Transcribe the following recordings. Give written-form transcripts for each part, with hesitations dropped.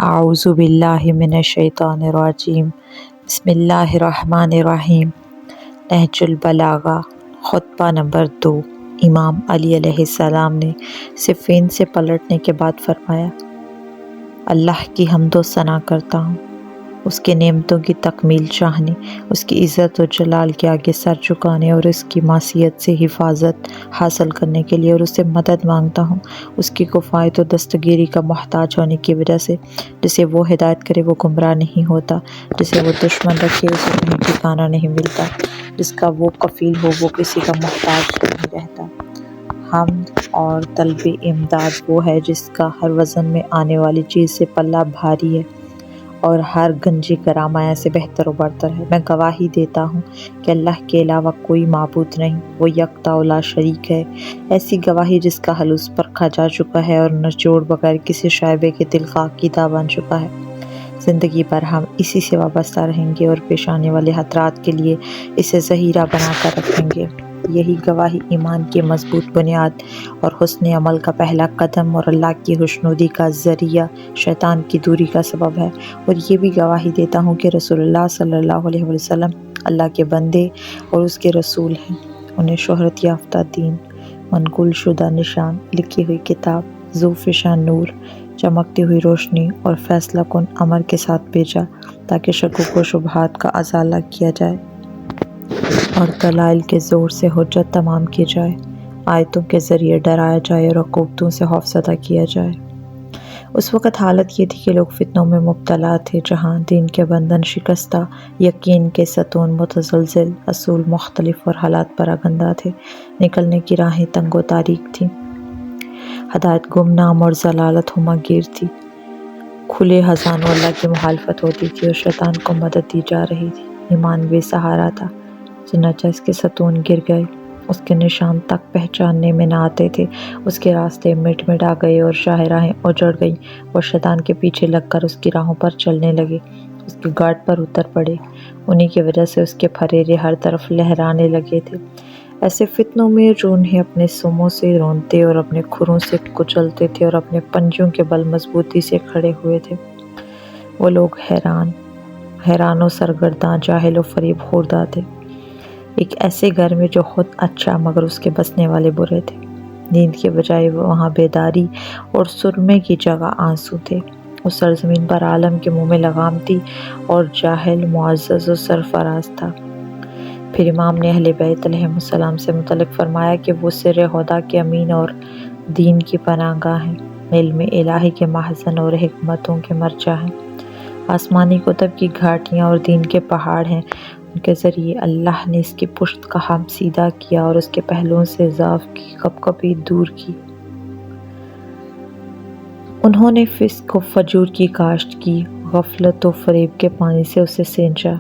اعوذ باللہ من الشیطان الرجیم بسم اللہ الرحمن الرحیم۔ نہج البلاغہ خطبہ نمبر 2۔ امام علی علیہ السلام نے صفین سے پلٹنے کے بعد فرمایا، اللہ کی حمد و ثنا کرتا ہوں، اس کے نعمتوں کی تکمیل چاہنے، اس کی عزت و جلال کے آگے سر جھکانے اور اس کی معصیت سے حفاظت حاصل کرنے کے لیے، اور اس سے مدد مانگتا ہوں اس کی کفایت و دستگیری کا محتاج ہونے کی وجہ سے۔ جسے وہ ہدایت کرے وہ گمراہ نہیں ہوتا، جسے وہ دشمن رکھے اسے کہیں ٹھکانہ نہیں ملتا، جس کا وہ کفیل ہو وہ کسی کا محتاج نہیں رہتا۔ حمد اور طلب امداد وہ ہے جس کا ہر وزن میں آنے والی چیز سے پلہ بھاری ہے اور ہر گنجی کرامایہ سے بہتر و برتر ہے۔ میں گواہی دیتا ہوں کہ اللہ کے علاوہ کوئی معبود نہیں، وہ یکتا و لا شریک ہے۔ ایسی گواہی جس کا حلوظ پرکھا جا چکا ہے اور نچوڑ بغیر کسی شائبے کے دل کا عقیدہ بن چکا ہے۔ زندگی بھر ہم اسی سے وابستہ رہیں گے اور پیش آنے والے خطرات کے لیے اسے ذخیرہ بنا کر رکھیں گے۔ یہی گواہی ایمان کی مضبوط بنیاد اور حسن عمل کا پہلا قدم اور اللہ کی خوشنودی کا ذریعہ، شیطان کی دوری کا سبب ہے۔ اور یہ بھی گواہی دیتا ہوں کہ رسول اللہ صلی اللہ علیہ وسلم اللہ کے بندے اور اس کے رسول ہیں۔ انہیں شہرت یافتہ دین، منقول شدہ نشان، لکھی ہوئی کتاب، ذو فشاں نور، چمکتی ہوئی روشنی اور فیصلہ کن امر کے ساتھ بھیجا تاکہ شکوک و شبہات کا ازالہ کیا جائے اور دلائل کے زور سے حجت تمام کی جائے، آیتوں کے ذریعے ڈرایا جائے اور عقوبتوں سے خوفزدہ کیا جائے۔ اس وقت حالت یہ تھی کہ لوگ فتنوں میں مبتلا تھے، جہاں دین کے بندھن شکستہ، یقین کے ستون متزلزل، اصول مختلف اور حالات پراگندہ تھے۔ نکلنے کی راہیں تنگ و تاریک تھیں، ہدایت گمنام اور ضلالت ہمہ گیر تھی۔ کھلے خزانوں اللہ کی مخالفت ہوتی تھی اور شیطان کو مدد دی جا رہی تھی۔ ایمان بے سہارا تھا، چنانچہ اس کے ستون گر گئے، اس کے نشان تک پہچاننے میں نہ آتے تھے، اس کے راستے مٹ مٹا گئے اور شاہ راہیں اجڑ گئیں۔ وہ شیطان کے پیچھے لگ کر اس کی راہوں پر چلنے لگے، اس کے گارڈ پر اتر پڑے، انہی کی وجہ سے اس کے پھریرے ہر طرف لہرانے لگے تھے۔ ایسے فتنوں میں جو انہیں اپنے سموں سے رونتے اور اپنے کھروں سے کچلتے تھے اور اپنے پنجوں کے بل مضبوطی سے کھڑے ہوئے تھے، وہ لوگ حیران و سرگرداں، جاہل و فریب خوردہ تھے۔ ایک ایسے گھر میں جو خود اچھا مگر اس کے بسنے والے برے تھے۔ نیند کے بجائے وہاں بیداری اور سرمے کی جگہ آنسو تھے۔ اس سرزمین پر عالم کے منہ میں لگام تھی اور جاہل معزز و سرفراز تھا۔ پھر امام نے اہل بیت علیہ السلام سے متعلق فرمایا کہ وہ سر خدا کے امین اور دین کی پناہ گاہ ہیں، علم الہی کے مخزن اور حکمتوں کے مرجع ہیں، آسمانی کتب کی گھاٹیاں اور دین کے پہاڑ ہیں۔ ان کے ذریعے اللہ نے اس کی پشت کا ہم سیدھا کیا اور اس کے پہلوؤں سے ضعف کی کپکپی دور کی۔ انہوں نے فسق و فجور کی کاشت کی، غفلت و فریب کے پانی سے اسے سینچا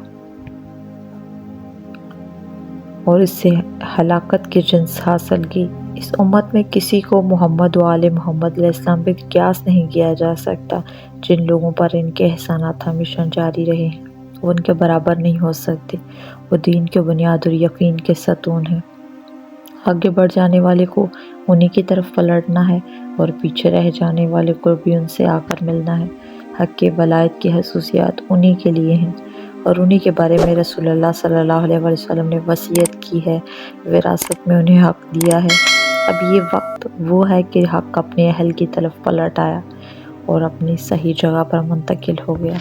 اور اس سے ہلاکت کی جنس حاصل کی۔ اس امت میں کسی کو محمد و آل محمد علیہ السلام پہ قیاس نہیں کیا جا سکتا۔ جن لوگوں پر ان کے احسانات ہمیشہ جاری رہے ہیں وہ ان کے برابر نہیں ہو سکتے۔ وہ دین کے بنیاد اور یقین کے ستون ہیں۔ آگے بڑھ جانے والے کو انہی کی طرف پلٹنا ہے اور پیچھے رہ جانے والے کو بھی ان سے آ کر ملنا ہے۔ حق کے ولایت کی خصوصیات انہی کے لیے ہیں اور انہی کے بارے میں رسول اللہ صلی اللہ علیہ وسلم نے وصیت کی ہے، وراثت میں انہیں حق دیا ہے۔ اب یہ وقت وہ ہے کہ حق اپنے اہل کی طرف پلٹ آیا اور اپنی صحیح جگہ پر منتقل ہو گیا۔